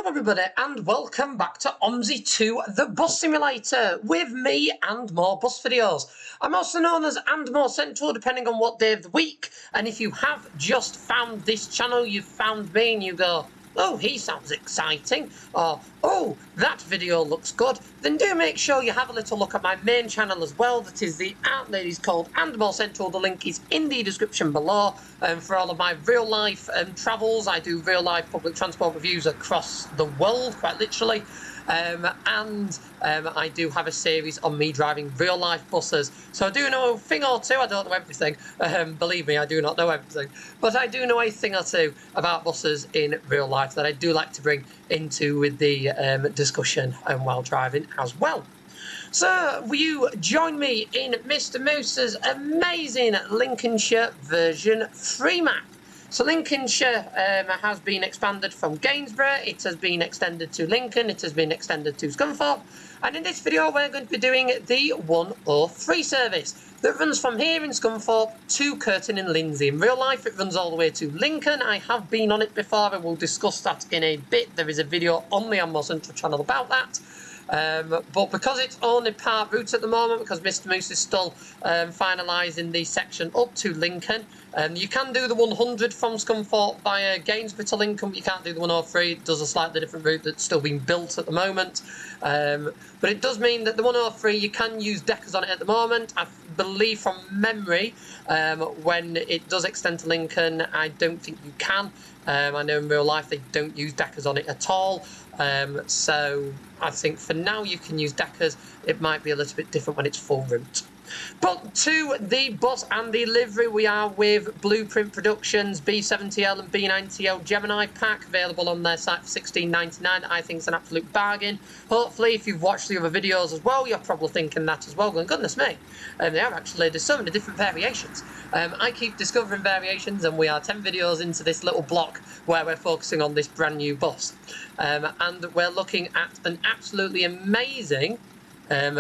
Hello everybody and welcome back to Omsi 2 the Bus Simulator with me and more bus videos. I'm also known as and more central depending on what day of the week, and if you have just found this channel, you've found me and you go, oh, he sounds exciting, or oh, that video looks good, then do make sure you have a little look at my main channel as well. That is the outlet is called And More Central. The link is in the description below. For all of my real life travels, I do real life public transport reviews across the world, quite literally. I do have a series on me driving real life buses. So I do know a thing or two. I don't know everything. Believe me, I do not know everything. But I do know a thing or two about buses in real life that I do like to bring into with the discussion while driving as well. So, will you join me in Mr. Moose's amazing Lincolnshire version 3 map? So Lincolnshire has been expanded from Gainsborough, it has been extended to Lincoln, it has been extended to Scunthorpe, and in this video we're going to be doing the 103 service that runs from here in Scunthorpe to Curtin in Lindsay. In real life it runs all the way to Lincoln. I have been on it before, and we'll discuss that in a bit. There is a video on the More Central channel about that. But because it's only part route at the moment, because Mr. Moose is still finalising the section up to Lincoln, you can do the 100 from Scunthorpe via Gainsborough to Lincoln, but you can't do the 103. It does a slightly different route that's still being built at the moment. But it does mean that the 103, you can use deckers on it at the moment. I believe from memory, when it does extend to Lincoln, I don't think you can. I know in real life they don't use deckers on it at all. So I think for now you can use deckers. It might be a little bit different when it's full route. But to the bus and the livery, we are with Blueprint Productions, B7TL and B9TL Gemini pack, available on their site for $16.99. I think it's an absolute bargain. Hopefully, if you've watched the other videos as well, you're probably thinking that as well, going, goodness me, they are actually, there's so many different variations. I keep discovering variations, and we are 10 videos into this little block where we're focusing on this brand new bus. And we're looking at an absolutely amazing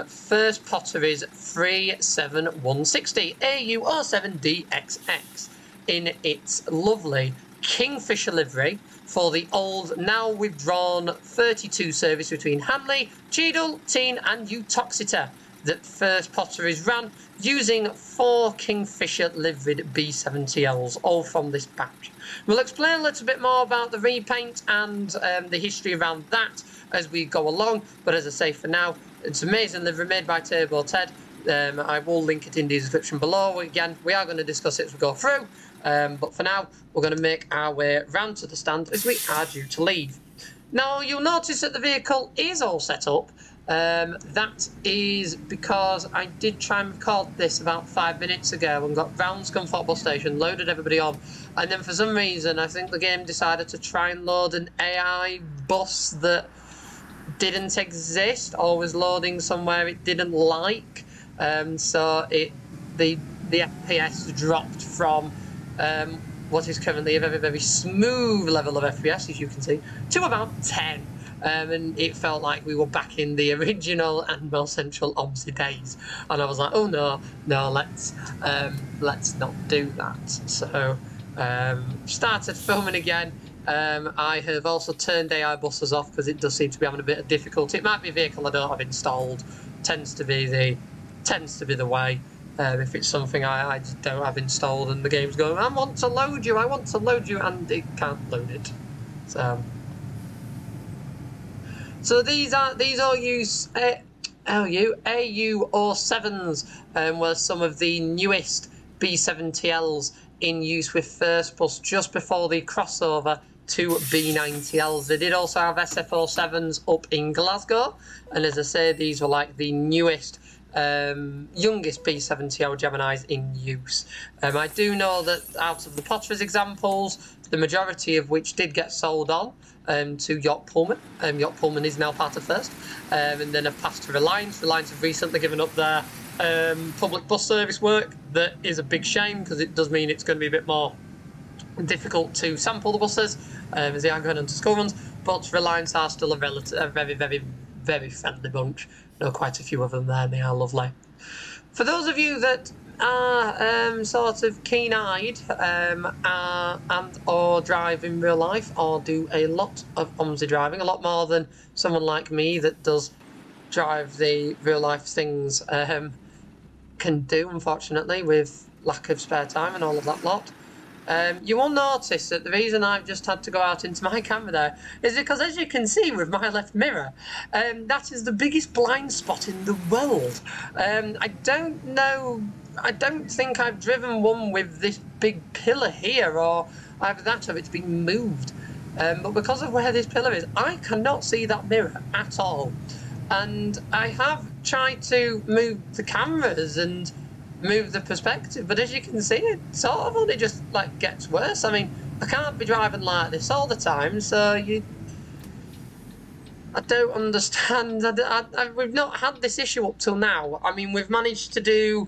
First Potteries 37160 AU07DXX in its lovely Kingfisher livery for the old, now withdrawn 32 service between Hanley, Cheadle, Teen and Uttoxeter that First Potteries ran using 4 Kingfisher liveried B7TLs, all from this batch. We'll explain a little bit more about the repaint and the history around that as we go along, but as I say, for now, it's an amazing livery made by Turbo Ted. I will link it in the description below. Again, we are going to discuss it as we go through, but for now, we're going to make our way round to the stand as we are due to leave. Now, you'll notice that the vehicle is all set up. That is because I did try and record this about 5 minutes ago and got round Scunthorpe bus station, loaded everybody on, and then for some reason I think the game decided to try and load an AI bus that didn't exist or was loading somewhere it didn't like, so the FPS dropped from what is currently a very, very smooth level of FPS, as you can see, to about 10. And it felt like we were back in the original and More Central Omsi days, and I was like, oh no, let's not do that. So started filming again. I have also turned AI buses off because it does seem to be having a bit of difficulty. It might be a vehicle I don't have installed. Tends to be the way. If it's something I just don't have installed and the game's going, I want to load you, and it can't load it. So these all use AU07s, were some of the newest B7TLs in use with FirstBus just before the crossover to B9TLs. They did also have SF07s up in Glasgow, and as I say, these were like the newest, youngest B7TL Geminis in use. I do know that out of the Potteries examples, the majority of which did get sold on to Yacht Pullman. Yacht Pullman is now part of First, and then have passed to Reliance. Reliance have recently given up their public bus service work. That is a big shame, because it does mean it's going to be a bit more difficult to sample the buses as they are going into school runs, but Reliance are still a very, very, very friendly bunch. I know quite a few of them there, and they are lovely. For those of you that are sort of keen-eyed and or drive in real life or do a lot of Omsi driving, a lot more than someone like me that does drive the real life things can do, unfortunately, with lack of spare time and all of that lot. You will notice that the reason I've just had to go out into my camera there is because, as you can see with my left mirror, that is the biggest blind spot in the world. I don't know, I don't think I've driven one with this big pillar here, or either that or it's been moved. But because of where this pillar is, I cannot see that mirror at all. And I have tried to move the cameras and move the perspective, but as you can see, it sort of only just like gets worse. I mean, I can't be driving like this all the time, so I don't understand. We've not had this issue up till now. I mean, we've managed to do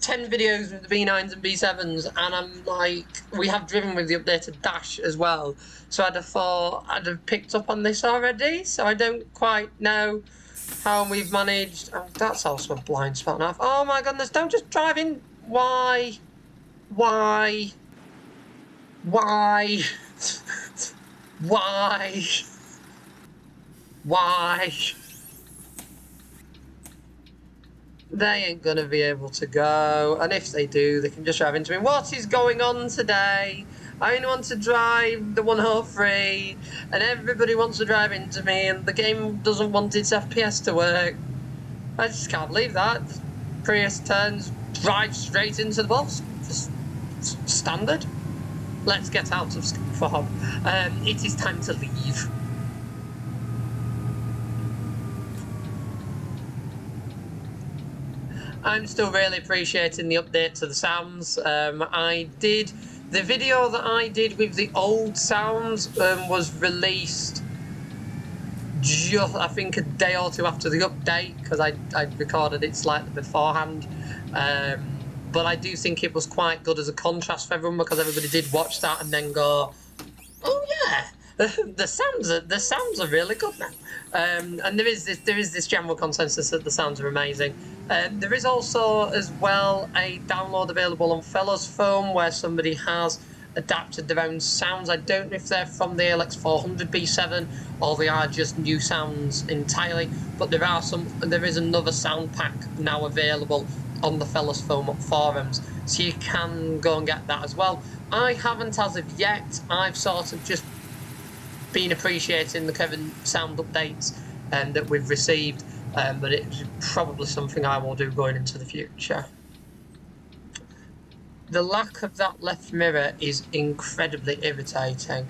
10 videos with the B9s and B7s, and I'm like, we have driven with the updated dash as well, so I'd have thought I'd have picked up on this already, so I don't quite know how we've managed. Oh, that's also a blind spot now. Oh my goodness, don't just drive in. Why? Why? Why? Why? Why? They ain't gonna be able to go, and if they do, they can just drive into me. What is going on today? I only want to drive the 103, and everybody wants to drive into me, and the game doesn't want its FPS to work. I just can't believe that. Prius turns, drives straight into the boss. Just standard. Let's get out of Fob. It is time to leave. I'm still really appreciating the update to the sounds. The video that I did with the old sounds was released just, I think, a day or two after the update, because I recorded it slightly beforehand. But I do think it was quite good as a contrast for everyone, because everybody did watch that and then go, oh yeah, the sounds are really good now. And there is this general consensus that the sounds are amazing. There is also as well a download available on Fellows Phone where somebody has adapted their own sounds. I don't know if they're from the LX400 B7 or they are just new sounds entirely, but there is another sound pack now available on the Fellows Phone forums, so you can go and get that as well. I haven't as of yet. I've sort of just been appreciating the current sound updates that we've received, but it's probably something I will do going into the future. The lack of that left mirror is incredibly irritating.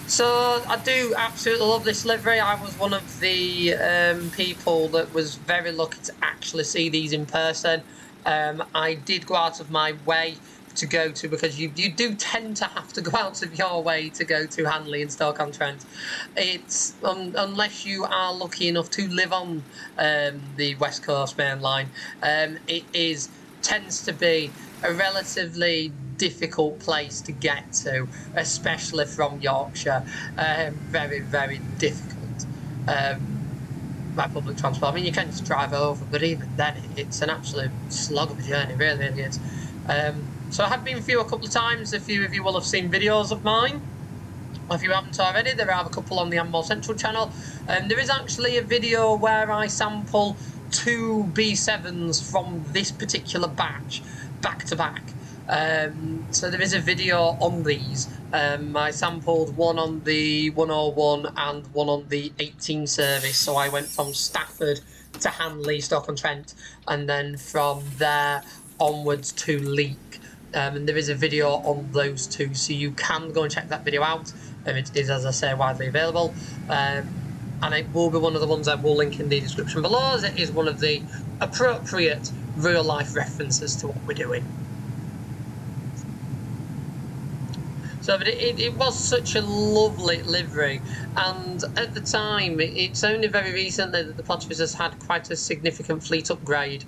So I do absolutely love this livery. I was one of the people that was very lucky to actually see these in person. I did go out of my way to go to, because you do tend to have to go out of your way to go to Hanley and Stoke-on-Trent. It's unless you are lucky enough to live on the West Coast main line, it tends to be a relatively difficult place to get to, especially from Yorkshire. Very, very difficult by public transport. I mean, you can just drive over, but even then, it's an absolute slog of a journey, really is. So I have been through a couple of times. A few of you will have seen videos of mine. If you haven't already, there are a couple on the Ammo Central channel. There is actually a video where I sample 2 B7s from this particular batch, back to back. So there is a video on these. I sampled one on the 101 and one on the 18 service. So I went from Stafford to Hanley, Stoke-on-Trent, and then from there onwards to Leek. And there is a video on those two, so you can go and check that video out. It is, as I say, widely available. And it will be one of the ones I will link in the description below, as it is one of the appropriate real-life references to what we're doing. So, but it was such a lovely livery, and at the time, it's only very recently that the Potter's has had quite a significant fleet upgrade.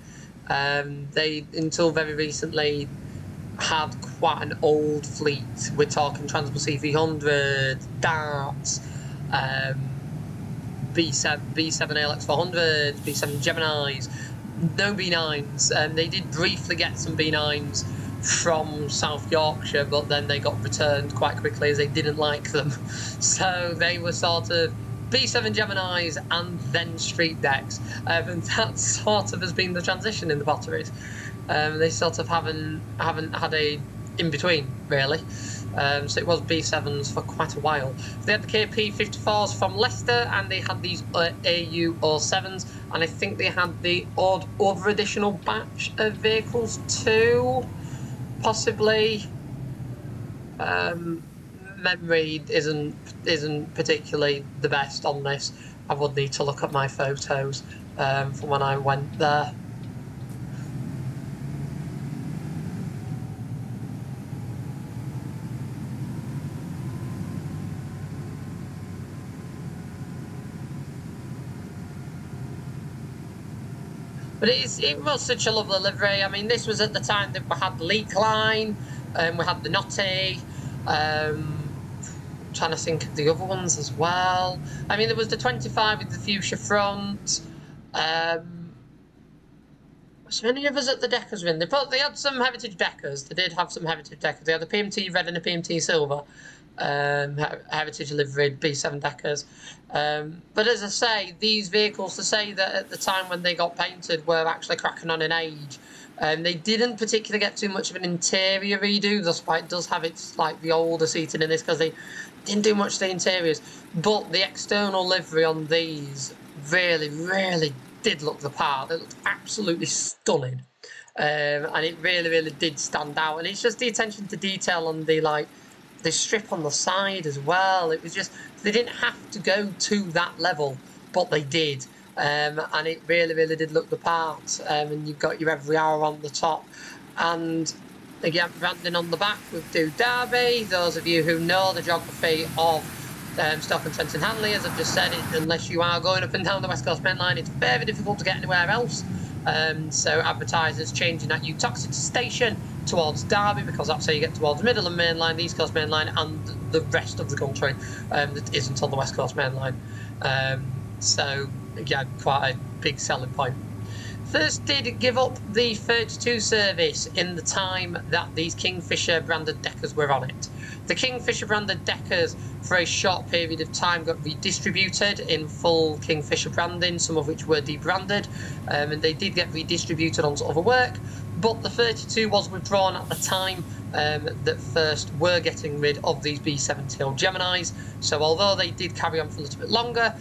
They, until very recently, had quite an old fleet. We're talking Transport C300, Darts, B7 ALX400s, B7 Geminis, no B9s. They did briefly get some B9s from South Yorkshire, but then they got returned quite quickly as they didn't like them. So they were sort of B7 Geminis and then street decks, and that sort of has been the transition in the batteries. They sort of haven't had a in between really. So it was B7s for quite a while. They had the KP54s from Leicester, and they had these AU07s, and I think they had the odd other additional batch of vehicles too, possibly. Memory isn't particularly the best on this. I would need to look at my photos from when I went there. But it was such a lovely livery. I mean, this was at the time that we had the Leak Line, we had the Notty, trying to think of the other ones as well. I mean, there was the 25 with the fuchsia front. So many of us at the Deckers win. They had some heritage Deckers. They did have some heritage Deckers. They had a PMT red and a PMT silver. Heritage livery B7 Deckers. But as I say, these vehicles, to say that at the time when they got painted were actually cracking on in age, they didn't particularly get too much of an interior redo. That's why it does have its like the older seating in this, because they didn't do much to the interiors. But the external livery on these really did look the part. It looked absolutely stunning. And it really did stand out. And it's just the attention to detail on the strip on the side as well. It was just, they didn't have to go to that level, but they did. And it really did look the part. And you've got your every hour on the top. And again, branding on the back with Do Derby. Those of you who know the geography of Stoke-on-Trent and Hanley, as I've just said, unless you are going up and down the West Coast Main Line, it's very difficult to get anywhere else. So advertisers changing that Utoxeter station towards Derby, because that's how you get towards Midland Main Line, the East Coast Main Line, and the rest of the country that isn't on the West Coast Main Line. So again, quite a big selling point. First did give up the 32 service in the time that these Kingfisher branded Deckers were on it. The Kingfisher branded Deckers for a short period of time got redistributed in full Kingfisher branding, some of which were debranded, and they did get redistributed onto other work, but the 32 was withdrawn at the time that First were getting rid of these B7TL Geminis. So although they did carry on for a little bit longer,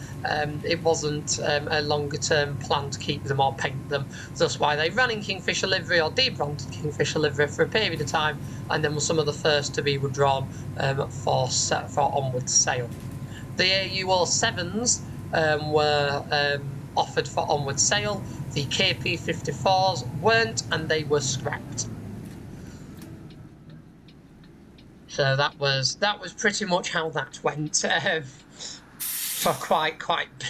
it wasn't a longer term plan to keep them or paint them. Thus why they ran in Kingfisher livery or debranded Kingfisher livery for a period of time, and then were some of the first to be withdrawn for onward sale. The AU07s were offered for onward sale. The KP54s weren't, and they were scrapped. So that was pretty much how that went, for quite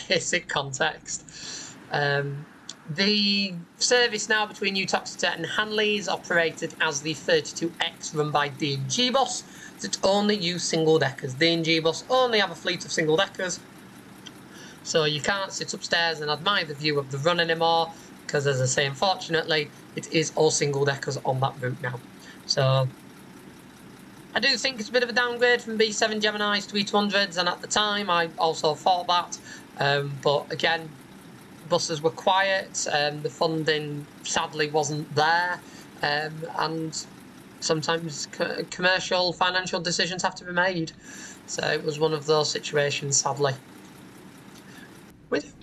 basic context. The service now between Utoxeter and Hanley is operated as the 32X run by D&G Bus that only use single deckers. D&G Bus only have a fleet of single deckers, so you can't sit upstairs and admire the view of the run anymore, because as I say, unfortunately, it is all single deckers on that route now. So I do think it's a bit of a downgrade from B7 Geminis to E200s, and at the time I also thought that. But again, buses were quiet, the funding sadly wasn't there, and sometimes commercial financial decisions have to be made. So it was one of those situations, sadly.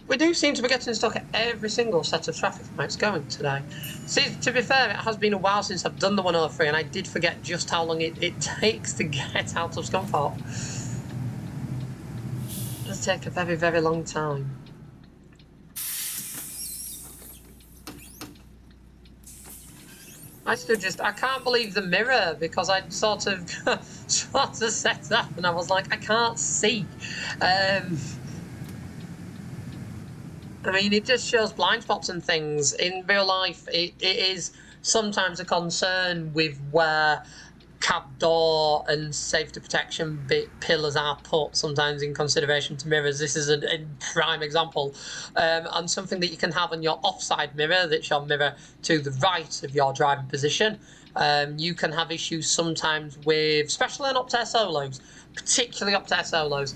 We do seem to be getting stuck at every single set of traffic lights going today. See, to be fair, it has been a while since I've done the 103, and I did forget just how long it takes to get out of Scunthorpe. It does take a very long time. I can't believe the mirror, because I sort of set up and I was like, I can't see. I mean, it just shows blind spots and things. In real life, it is sometimes a concern with where cab door and safety protection pillars are put sometimes in consideration to mirrors. This is a prime example, and something that you can have on your offside mirror, that's your mirror to the right of your driving position. You can have issues sometimes with, especially on up-tear solos, particularly up-tear solos,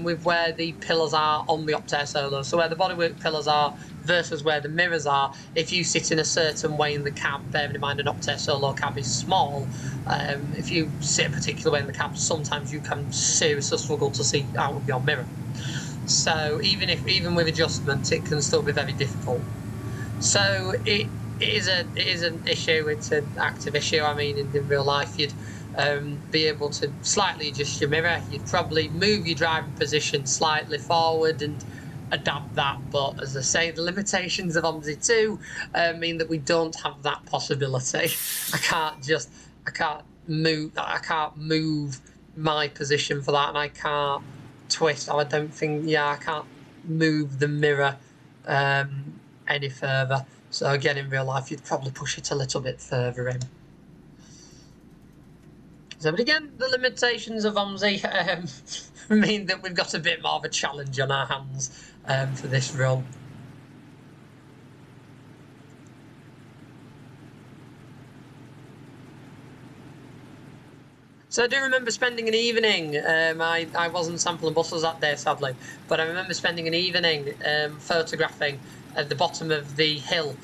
with where the pillars are on the up-tear solos. So where the bodywork pillars are versus where the mirrors are. If you sit in a certain way in the cab, bearing in mind an up-tear solo cab is small, if you sit a particular way in the cab, sometimes you can seriously struggle to see out of your mirror. So even with adjustment, it can still be very difficult. So it is an issue. It's an active issue. I mean, in real life, you'd be able to slightly adjust your mirror. You'd probably move your driving position slightly forward and adapt that. But as I say, the limitations of Omsi 2 mean that we don't have that possibility. I can't move my position for that, and I can't twist. I don't think. Yeah, I can't move the mirror any further. So again, in real life, you'd probably push it a little bit further in. So, but again, the limitations of Omsi mean that we've got a bit more of a challenge on our hands for this run. So I do remember spending an evening, I wasn't sampling buses that day, sadly, but I remember spending an evening photographing at the bottom of the hill,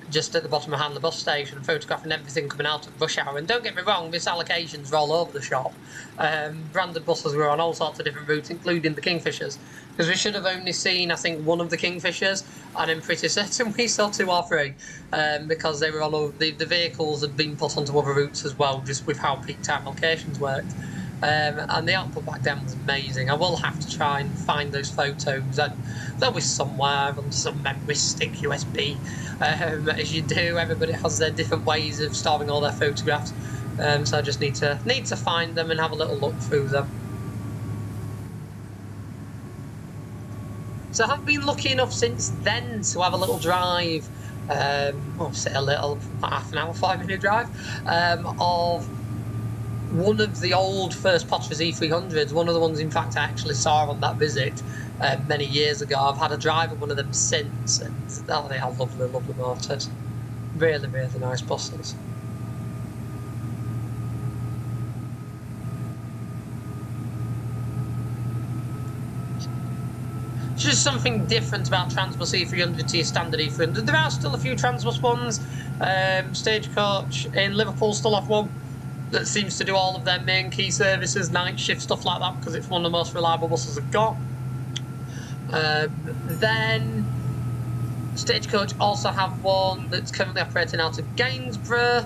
just at the bottom of Hanley bus station, photographing everything coming out at rush hour. And don't get me wrong, misallocations were all over the shop. Branded buses were on all sorts of different routes, including the Kingfishers, because we should have only seen, I think, one of the Kingfishers, and I'm pretty certain we saw 2 or 3, because they were on the vehicles had been put onto other routes as well, just with how peak time locations worked. And the output back then was amazing. I will have to try and find those photos, and they'll be somewhere on some memory stick USB. As you do, everybody has their different ways of storing all their photographs, so I just need to find them and have a little look through them. So I've been lucky enough since then to have a little drive, say a little, half an hour, 5-minute drive, of one of the old FirstBus E300s, one of the ones, in fact, I actually saw on that visit many years ago. I've had a drive of one of them since, and they are lovely, lovely motors. Really, really nice buses. It's just something different about Transbus E300 to your standard E300. There are still a few Transbus ones. Stagecoach in Liverpool still have one that seems to do all of their main key services, night shift, stuff like that, because it's one of the most reliable buses I've got. Then Stagecoach also have one that's currently operating out of Gainsborough.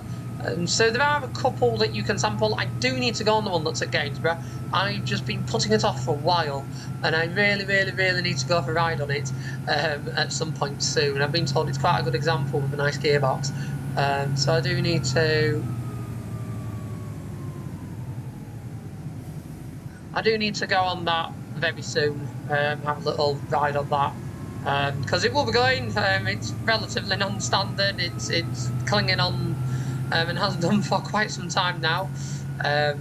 So there are a couple that you can sample. I do need to go on the one that's at Gainsborough. I've just been putting it off for a while, and I really, really, really need to go for a ride on it at some point soon. I've been told it's quite a good example with a nice gearbox. So I do need to go on that very soon, have a little ride on that, because it will be going. It's relatively non-standard. It's clinging on, and has done for quite some time now. I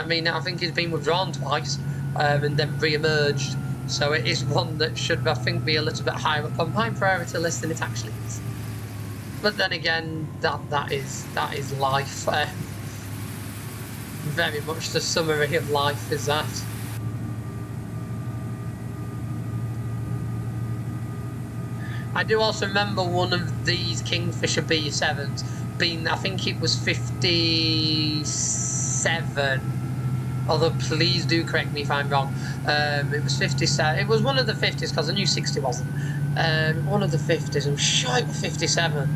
mean, I think it's been withdrawn twice, and then re-emerged. So it is one that should, I think, be a little bit higher up on my priority list than it actually is. But then again, that is life. Very much the summary of life is that. I do also remember one of these Kingfisher B7s being, I think it was 57, although please do correct me if I'm wrong. It was 57, it was one of the 50s, because I knew 60 wasn't. One of the 50s, I'm sure it was 57.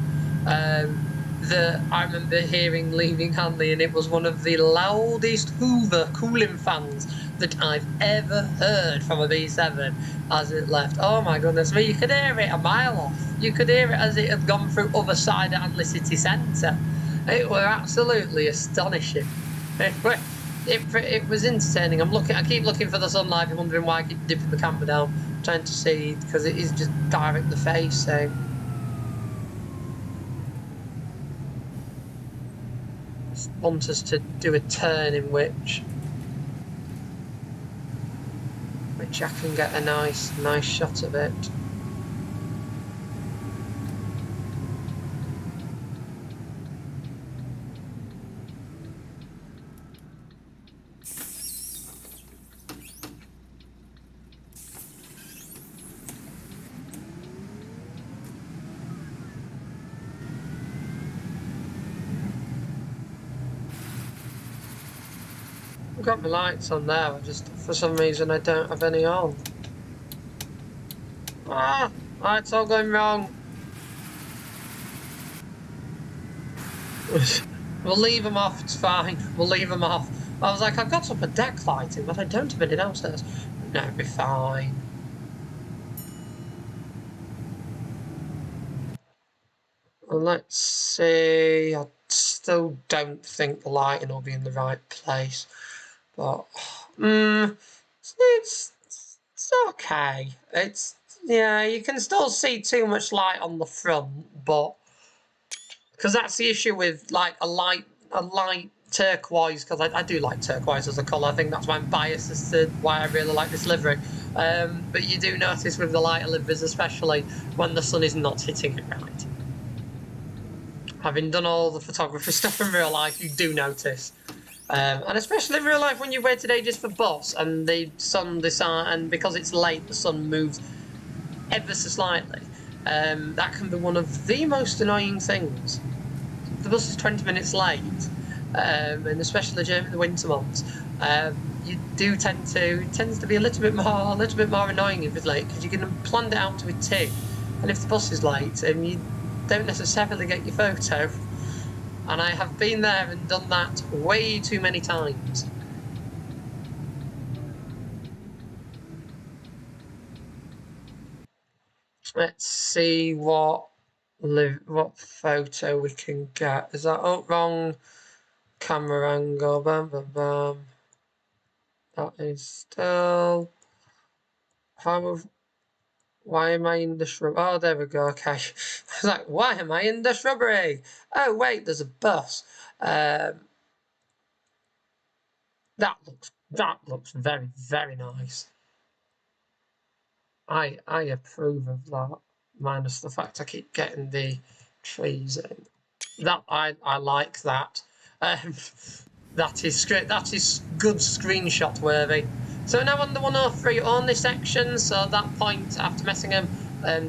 That I remember hearing leaving Hanley, and it was one of the loudest Hoover cooling fans that I've ever heard from a B7 as it left. Oh my goodness me, you could hear it a mile off. You could hear it as it had gone through other side of Hanley city centre. It were absolutely astonishing. It was entertaining. I keep looking for the sunlight, I'm wondering why I keep dipping the camera down, trying to see, because it is just direct in the face, so. want us to do a turn in which I can get a nice shot of it. I've got my lights on there, just for some reason I don't have any on. Ah, it's all going wrong. We'll leave them off, it's fine. We'll leave them off. I was like, I've got upper deck lighting, but I don't have any downstairs. No, it'll be fine. Well, let's see. I still don't think the lighting will be in the right place. But, it's okay. Yeah, you can still see too much light on the front, but because that's the issue with like a light turquoise, because I do like turquoise as a colour. I think that's why I'm biased as to why I really like this livery. But you do notice with the lighter liveries, especially when the sun is not hitting it right. Having done all the photography stuff in real life, you do notice. And especially in real life when you've waited ages for bus and the sun and because it's late, the sun moves ever so slightly. That can be one of the most annoying things. The bus is 20 minutes late, and especially during the winter months, you do tends to be a little bit more annoying if it's late, because you can plan it out to a T, and if the bus is late and you don't necessarily get your photo, and I have been there and done that way too many times. Let's see what photo we can get. Is that wrong camera angle? Bam, bam, bam. That is still. Why am I in the shrub? Oh, there we go. Okay. I was like, why am I in the shrubbery? Oh, wait, there's a bus. That looks very, very nice. I approve of that, minus the fact I keep getting the trees in. That I like that. That is great. That is good screenshot worthy. So now on the 103 only section. So that point after Messingham,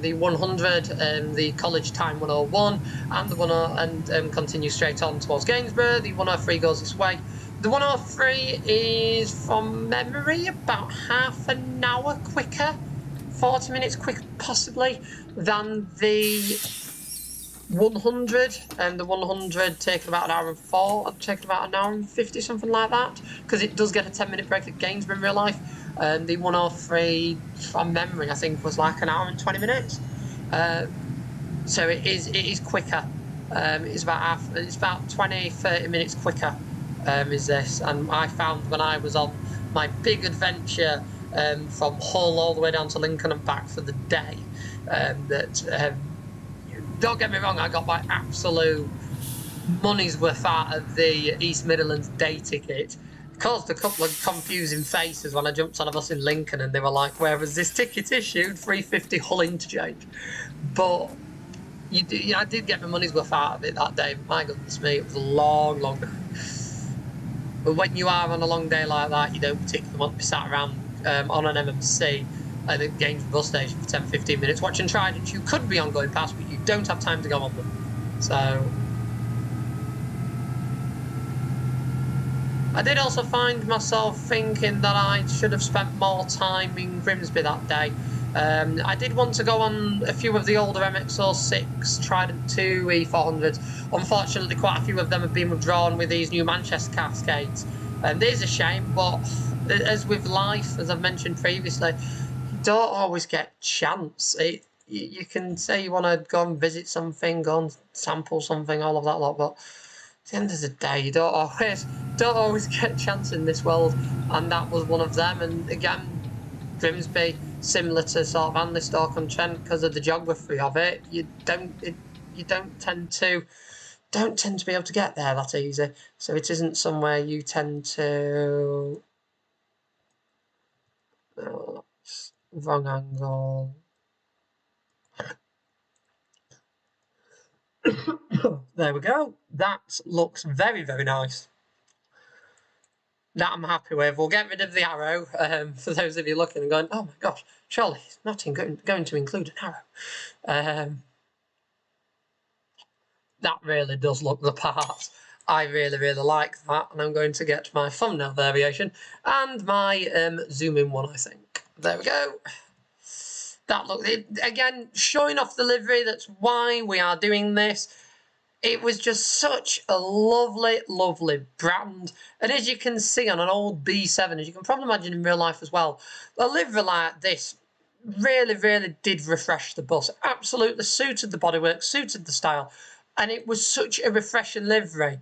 the 100, the college time 101, and the 10 and continue straight on towards Gainsborough. The 103 goes this way. The 103 is, from memory, about half an hour quicker, 40 minutes quicker possibly, than the 100, and the 100 taking about an hour and 4, taking about an hour and 50, something like that, because it does get a 10-minute break at Gainsborough in real life. And the 103, from memory, I think was like an hour and 20 minutes. So it is quicker. It's about 20-30 minutes quicker. Is this, and I found when I was on my big adventure from Hull all the way down to Lincoln and back for the day, that don't get me wrong, I got my absolute money's worth out of the East Midlands day ticket. Caused a couple of confusing faces when I jumped on a bus in Lincoln and they were like, where was this ticket issued? 350 Hull interchange. But I did get my money's worth out of it that day. My goodness me, it was a long day. But when you are on a long day like that, you don't particularly want to be sat around on an MMC at the Gainsborough bus station for 10-15 minutes watching Trident. You could be on going past, but you don't have time to go on them. So I did also find myself thinking that I should have spent more time in Grimsby that day. I did want to go on a few of the older MX-06, Trident 2, E400s. Unfortunately, quite a few of them have been withdrawn with these new Manchester Cascades. It is a shame, but as with life, as I've mentioned previously, you don't always get a chance. You can say you want to go and visit something, go and sample something, all of that lot, but at the end of the day, you don't always get a chance in this world, and that was one of them. And again, Grimsby, similar to sort of Anley, Stoke-on-Trent, because of the geography of it, you don't tend to don't tend to be able to get there that easy. So it isn't somewhere you tend to... Oh, wrong angle. There we go. That looks very, very nice. That I'm happy with. We'll get rid of the arrow, for those of you looking and going, oh my gosh, surely it's not going to include an arrow. That really does look the part. I really, really like that, and I'm going to get my thumbnail variation and my zoom in one, I think. There we go. That look, again, showing off the livery, that's why we are doing this. It was just such a lovely, lovely brand. And as you can see on an old B7, as you can probably imagine in real life as well, a livery like this really, really did refresh the bus. Absolutely suited the bodywork, suited the style. And it was such a refreshing livery.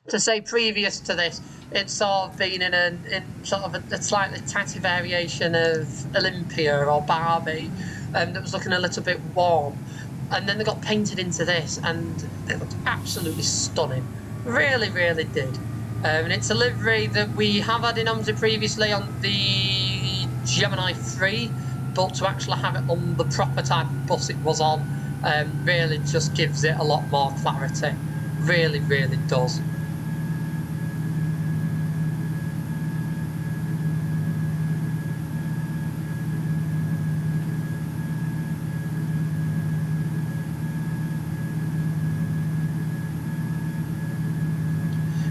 To say previous to this, it's sort of been in sort of a slightly tatty variation of Olympia or Barbie, that was looking a little bit warm. And then they got painted into this, and it looked absolutely stunning. Really, really did. And it's a livery that we have had in Omsi previously on the Gemini 3, but to actually have it on the proper type of bus it was on, really just gives it a lot more clarity. Really, really does.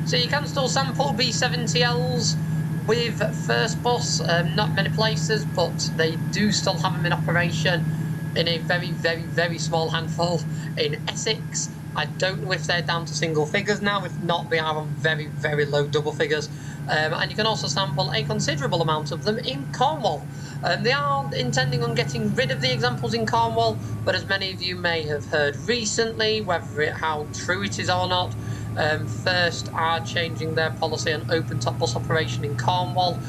So you can still sample B7TLs with FirstBus, not many places, but they do still have them in operation in a very, very, very small handful in Essex. I don't know if they're down to single figures now. If not, they are on very, very low double figures. And you can also sample a considerable amount of them in Cornwall. They are intending on getting rid of the examples in Cornwall, but as many of you may have heard recently, how true it is or not, First are changing their policy on open top bus operation in Cornwall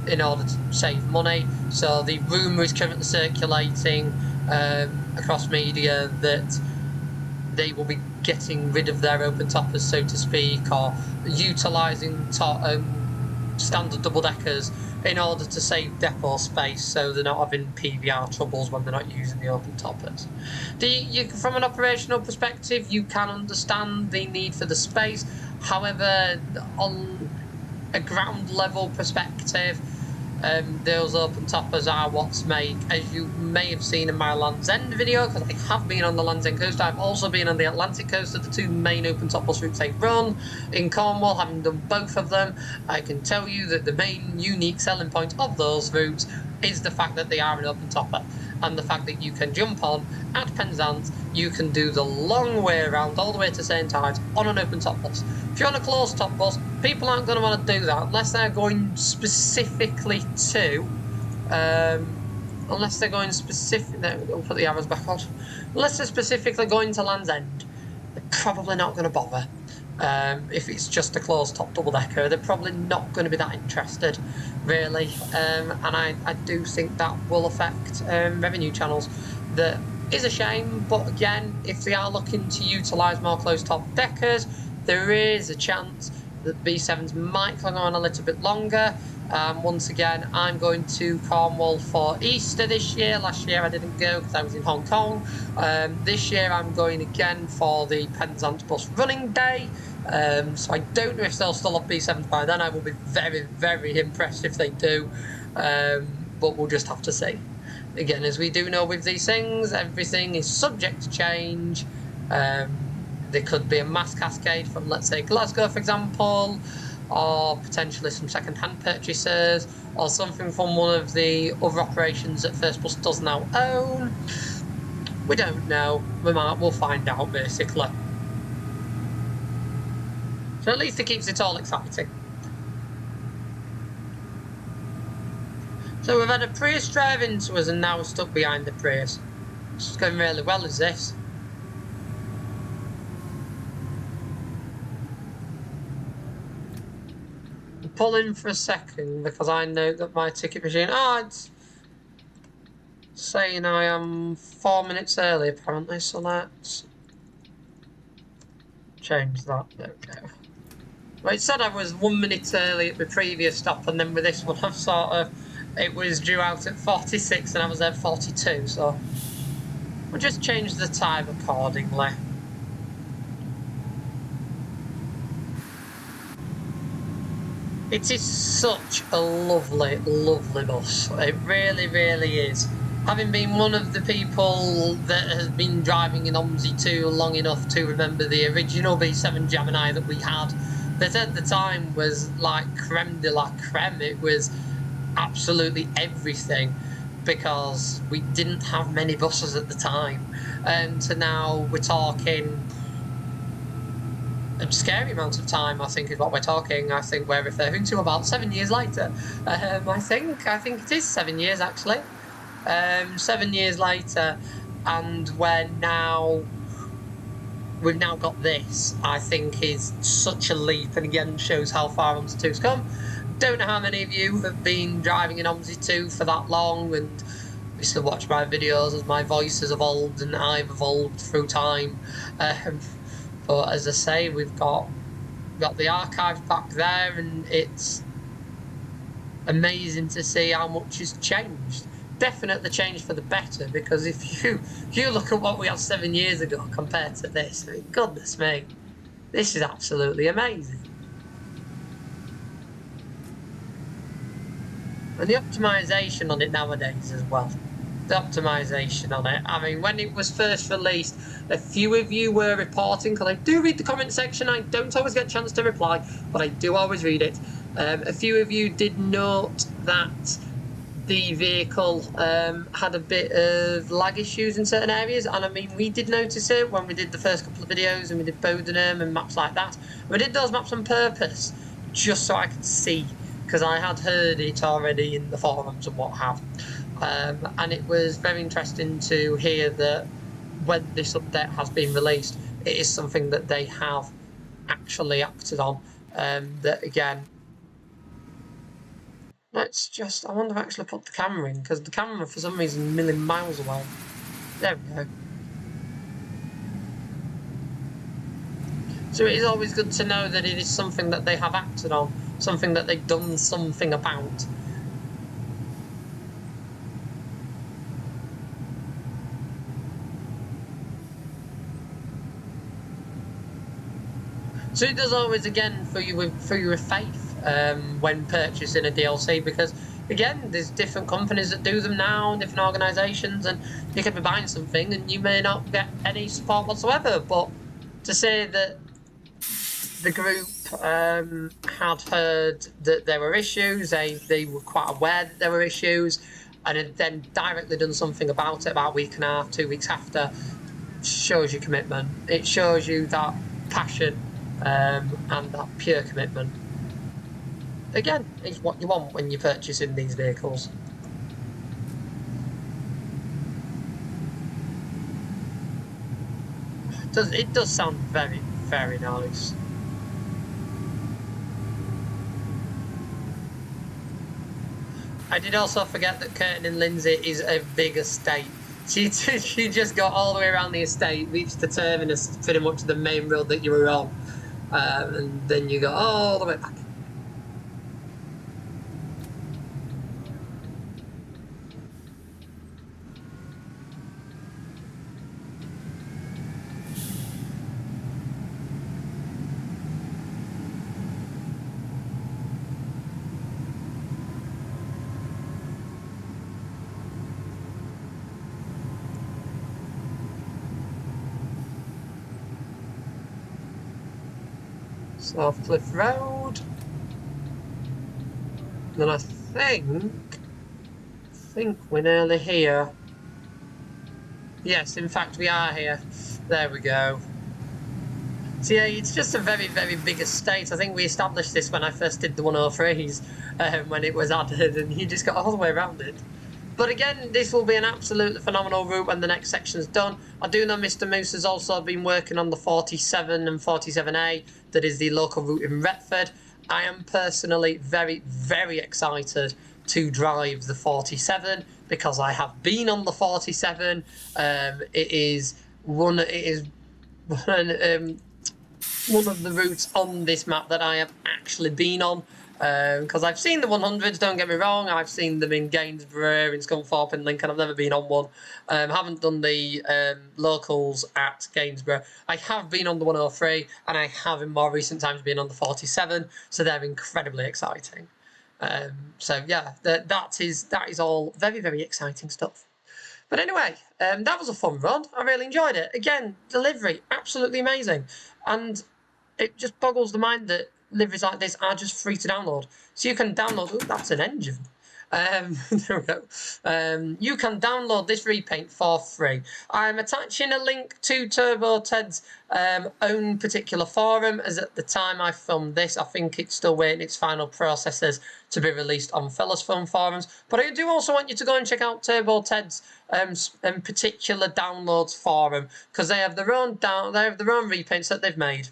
in order to save money. So the rumour is currently circulating across media that they will be getting rid of their open toppers, so to speak, or utilising standard double-deckers in order to save depot space, so they're not having PVR troubles when they're not using the open toppers. From an operational perspective, you can understand the need for the space. However, on a ground level perspective, those open toppers are what's make, as you may have seen in my Land's End video, because I have been on the Land's End coast. I've also been on the Atlantic coast of the two main open top bus routes they run in Cornwall. Having done both of them, I can tell you that the main unique selling point of those routes is the fact that they are an open topper, and the fact that you can jump on at Penzance, you can do the long way around all the way to St Ives on an open top bus. If you're on a closed top bus, people aren't going to want to do that unless they're going specifically to, unless they're going specific. We'll put the arrows back on. Unless they're specifically going to Land's End, they're probably not going to bother. If it's just a closed top double decker, they're probably not going to be that interested, really. And I do think that will affect revenue channels. That is a shame, but again, if they are looking to utilise more closed top deckers, there is a chance that B7s might hang on a little bit longer. Once again, I'm going to Cornwall for Easter this year. Last year I didn't go because I was in Hong Kong. This year I'm going again for the Penzance bus running day. So I don't know if they'll still have B7s by then. I will be very, very impressed if they do. But we'll just have to see. Again, as we do know with these things, everything is subject to change. There could be a mass cascade from, let's say, Glasgow, for example, or potentially some second-hand purchases, or something from one of the other operations that FirstBus does now own. We don't know. We'll find out, basically. So at least it keeps it all exciting. So we've had a Prius drive into us and now we're stuck behind the Prius. It's going really well, is this? Pull in for a second because I know that my ticket machine... it's saying I am 4 minutes early apparently, so let's change that. There we go. Well, it said I was 1 minute early at the previous stop, and then with this one, I've sort of, it was due out at 46 and I was at 42, so we'll just change the time accordingly. It is such a lovely, lovely bus. It really, really is. Having been one of the people that has been driving in Omsi 2 long enough to remember the original B7 Gemini that we had, that at the time was like creme de la creme. It was absolutely everything because we didn't have many buses at the time. And so now we're talking a scary amount of time, I think, is what we're talking. I think we're referring to about 7 years later. I think it is 7 years, actually. 7 years later, and we've now got this, I think is such a leap, and again shows how far Omsi 2's come. Don't know how many of you have been driving in Omsi 2 for that long, and you still watch my videos as my voice has evolved and I've evolved through time. But as I say, we've got the archives back there, and it's amazing to see how much has changed. Definitely changed for the better, because if you look at what we had 7 years ago compared to this, I mean, goodness me, this is absolutely amazing. And the optimisation on it nowadays as well. The optimisation on it. I mean, when it was first released, a few of you were reporting, because I do read the comment section. I don't always get a chance to reply, but I do always read it. A few of you did note that the vehicle had a bit of lag issues in certain areas, and I mean, we did notice it when we did the first couple of videos and we did Bodenham and maps like that. We did those maps on purpose, just so I could see, because I had heard it already in the forums and what have. And it was very interesting to hear that when this update has been released, it is something that they have actually acted on. That again, let's just, I wonder if I actually put the camera in, because the camera for some reason is a million miles away. There we go. So it is always good to know that it is something that they have acted on, something that they've done something about. So it does always, again, for you with faith when purchasing a DLC, because again, there's different companies that do them now, different organisations, and you could be buying something and you may not get any support whatsoever. But to say that the group had heard that there were issues, they were quite aware that there were issues, and had then directly done something about it about a week and a half, 2 weeks after, shows you commitment. It shows you that passion and that pure commitment. Again, it's what you want when you're purchasing these vehicles. It does sound very, very nice. I did also forget that Curtin and Lindsay is a big estate. She just got all the way around the estate, reached the terminus, pretty much the main road that you were on, and then you go all the way back. South Cliff Road. Then I think we're nearly here. Yes, in fact we are here. There we go. So yeah, it's just a very, very big estate. I think we established this when I first did the 103s, when it was added, and you just got all the way around it. But again, this will be an absolutely phenomenal route when the next section's done. I do know Mr. Moose has also been working on the 47 and 47A, that is the local route in Retford. I am personally very, very excited to drive the 47 because I have been on the 47. It is one one of the routes on this map that I have actually been on, because I've seen the 100s, don't get me wrong. I've seen them in Gainsborough, in Scunthorpe, in Lincoln. I've never been on one. Haven't done the locals at Gainsborough. I have been on the 103, and I have in more recent times been on the 47, so they're incredibly exciting. So yeah, that is all very, very exciting stuff. But anyway, that was a fun run. I really enjoyed it. Again, delivery, absolutely amazing. And it just boggles the mind that liveries like this are just free to download. So you can download, oh, that's an engine. There we go. You can download this repaint for free. I'm attaching a link to Turbo Ted's own particular forum, as at the time I filmed this, I think it's still waiting its final processes to be released on Fellas Film forums. But I do also want you to go and check out Turbo Ted's particular downloads forum, because they have their own repaints that they've made,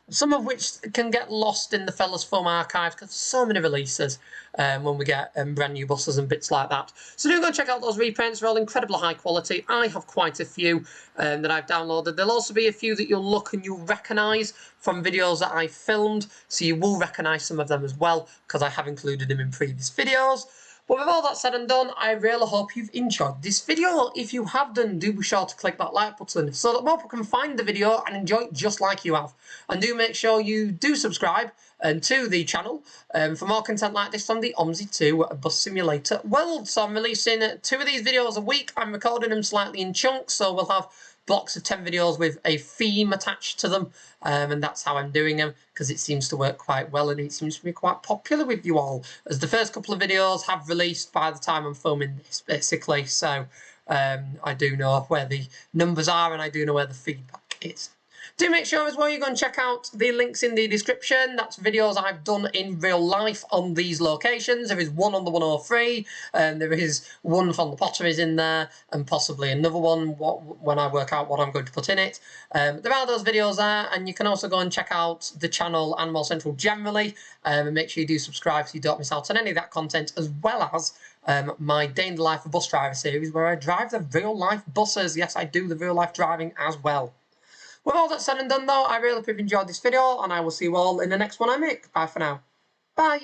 some of which can get lost in the Fellas Film archive because so many releases when we get brand new buses and bits like that. So do go check out those repaints. They're all incredibly high quality. I have quite a few that I've downloaded. There'll also be a few that you'll look and you'll recognise from videos that I filmed, so you will recognise some of them as well because I have included them in previous videos. But with all that said and done, I really hope you've enjoyed this video. If you have done, do be sure to click that like button so that more people can find the video and enjoy it just like you have. And do make sure you do subscribe to the channel for more content like this from the Omsi 2 Bus Simulator world. So I'm releasing 2 of these videos a week. I'm recording them slightly in chunks, so we'll have blocks of 10 videos with a theme attached to them, and that's how I'm doing them because it seems to work quite well and it seems to be quite popular with you all, as the first couple of videos have released by the time I'm filming this, basically. So I do know where the numbers are and I do know where the feedback is. Do make sure as well you go and check out the links in the description. That's videos I've done in real life on these locations. There is one on the 103, and there is one from the Potteries in there, and possibly another one when I work out what I'm going to put in it. There are those videos there, and you can also go and check out the channel Animal Central generally, and make sure you do subscribe so you don't miss out on any of that content, as well as my Day in the Life of Bus Driver series, where I drive the real life buses. Yes, I do the real life driving as well. With all that said and done though, I really hope you've enjoyed this video, and I will see you all in the next one I make. Bye for now. Bye.